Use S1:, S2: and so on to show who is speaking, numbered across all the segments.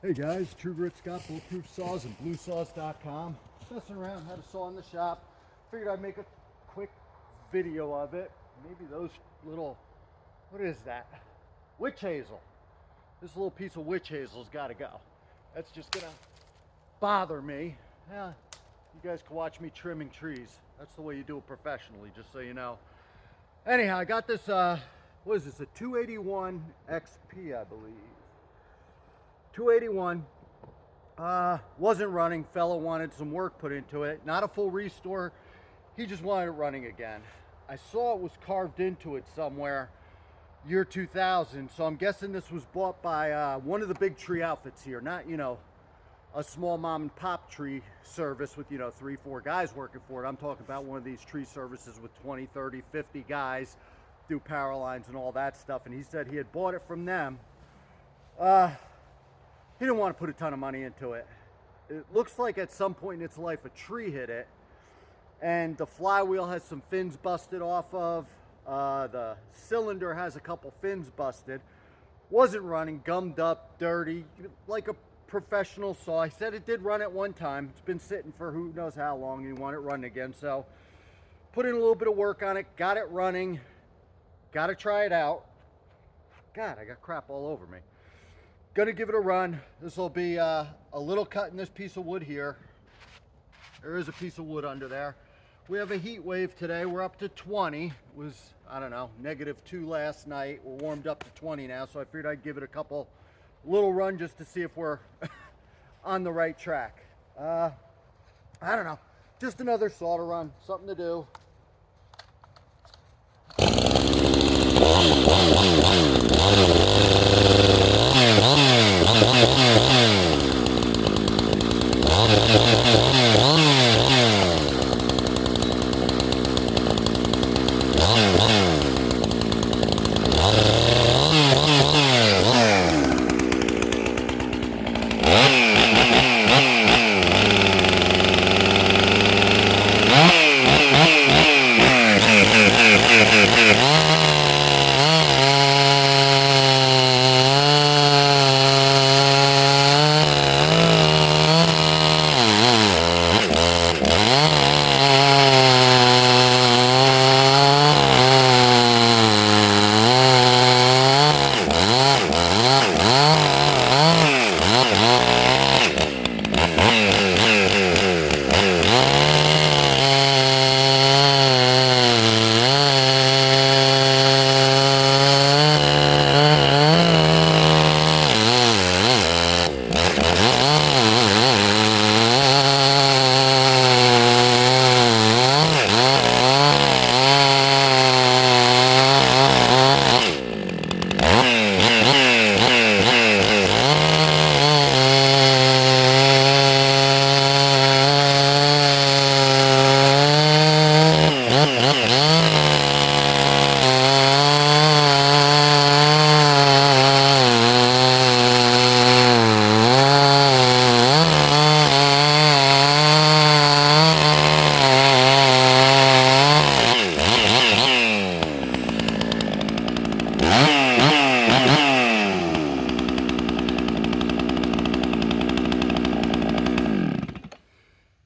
S1: Hey guys, True Grit Scott, Bulletproof Saws and Bluesaws.com. Messing around, had a saw in the shop. Figured I'd make a quick video of it. Maybe those little, what is that? Witch hazel. This little piece of witch hazel's got to go. That's just gonna bother me. Yeah, you guys can watch me trimming trees. That's the way you do it professionally, just so you know. Anyhow, I got this, what is this, a 281 XP, I believe. 281, wasn't running. Fella wanted some work put into it. Not a full restore. He just wanted it running again. I saw it was carved into it somewhere, year 2000. So I'm guessing this was bought by one of the big tree outfits here. Not, you know, a small mom and pop tree service with, you know, 3-4 guys working for it. I'm talking about one of these tree services with 20, 30, 50 guys, do power lines and all that stuff. And he said he had bought it from them. He didn't want to put a ton of money into it. It looks like at some point in its life a tree hit it, and the flywheel has some fins busted off of. The cylinder has a couple fins busted. Wasn't running, gummed up, dirty, like a professional saw. He said it did run at one time. It's been sitting for who knows how long, and he wanted it running again. So put in a little bit of work on it, got it running, got to try it out. God, I got crap all over me. Gonna give it a run. This will be a little cut in this piece of wood here. There is a piece of wood under there. We have a heat wave today. We're up to 20. It was, I don't know, -2 last night. We're warmed up to 20 now, so I figured I'd give it a little run just to see if we're on the right track. I don't know, just another saw to run, something to do.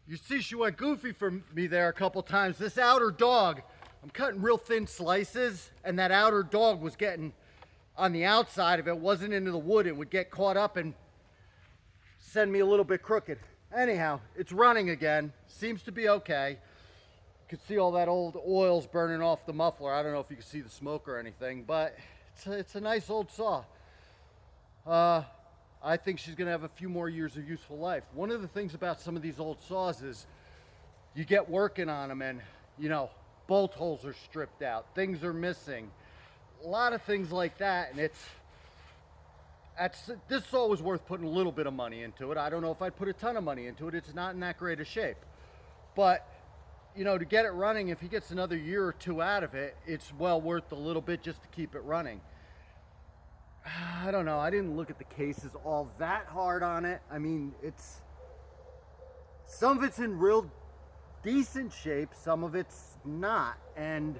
S1: You see, she went goofy for me there a couple times. This outer dog, I'm cutting real thin slices, and that outer dog was getting on the outside of it, wasn't into the wood. It would get caught up and send me a little bit crooked. Anyhow, it's running again. Seems to be okay. You can see all that old oil's burning off the muffler. I don't know if you can see the smoke or anything, but it's a nice old saw. I think she's gonna have a few more years of useful life. One of the things about some of these old saws is you get working on them and, you know, bolt holes are stripped out, things are missing, a lot of things like that, and this saw was worth putting a little bit of money into it. I don't know if I'd put a ton of money into it. It's not in that great a shape. But, you know, to get it running, if he gets another year or two out of it, it's well worth a little bit just to keep it running. I don't know. I didn't look at the cases all that hard on it. I mean, some of it's in real decent shape, some of it's not. And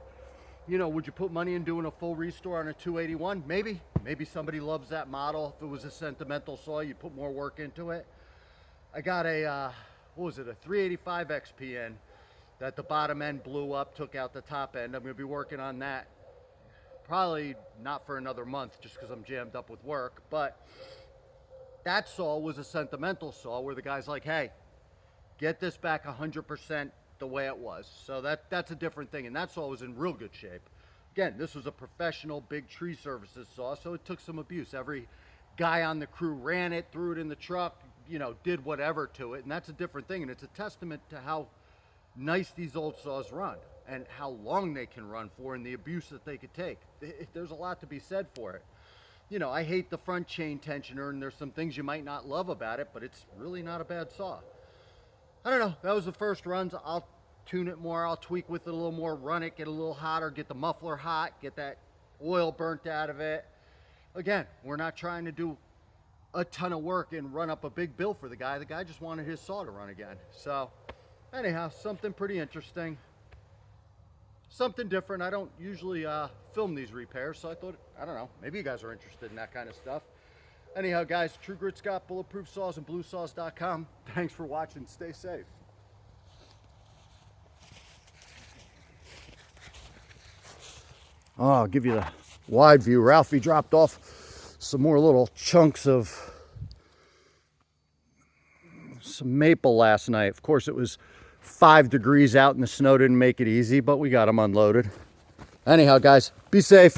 S1: You know, would you put money in doing a full restore on a 281? Maybe. Maybe somebody loves that model. If it was a sentimental saw, you put more work into it. I got a, what was it, a 385 XPN that the bottom end blew up, took out the top end. I'm going to be working on that. Probably not for another month just because I'm jammed up with work. But that saw was a sentimental saw where the guy's like, hey, get this back 100% the way it was. So that's a different thing. And that saw was in real good shape. Again, this was a professional big tree services saw, so it took some abuse. Every guy on the crew ran it, threw it in the truck, you know, did whatever to it. And that's a different thing. And it's a testament to how nice these old saws run and how long they can run for and the abuse that they could take. There's a lot to be said for it. You know, I hate the front chain tensioner, and there's some things you might not love about it, but it's really not a bad saw. I don't know, that was the first runs. I'll tune it more, I'll tweak with it a little more, run it, get a little hotter, get the muffler hot, get that oil burnt out of it. Again, we're not trying to do a ton of work and run up a big bill for the guy. The guy just wanted his saw to run again. So anyhow, something pretty interesting, something different. I don't usually film these repairs, so I thought, I don't know, maybe you guys are interested in that kind of stuff. Anyhow, guys, True Grit Scott, Bulletproof Saws, and Bluesaws.com. Thanks for watching. Stay safe. Oh, I'll give you the wide view. Ralphie dropped off some more little chunks of some maple last night. Of course, it was 5 degrees out and the snow didn't make it easy, but we got them unloaded. Anyhow, guys, be safe.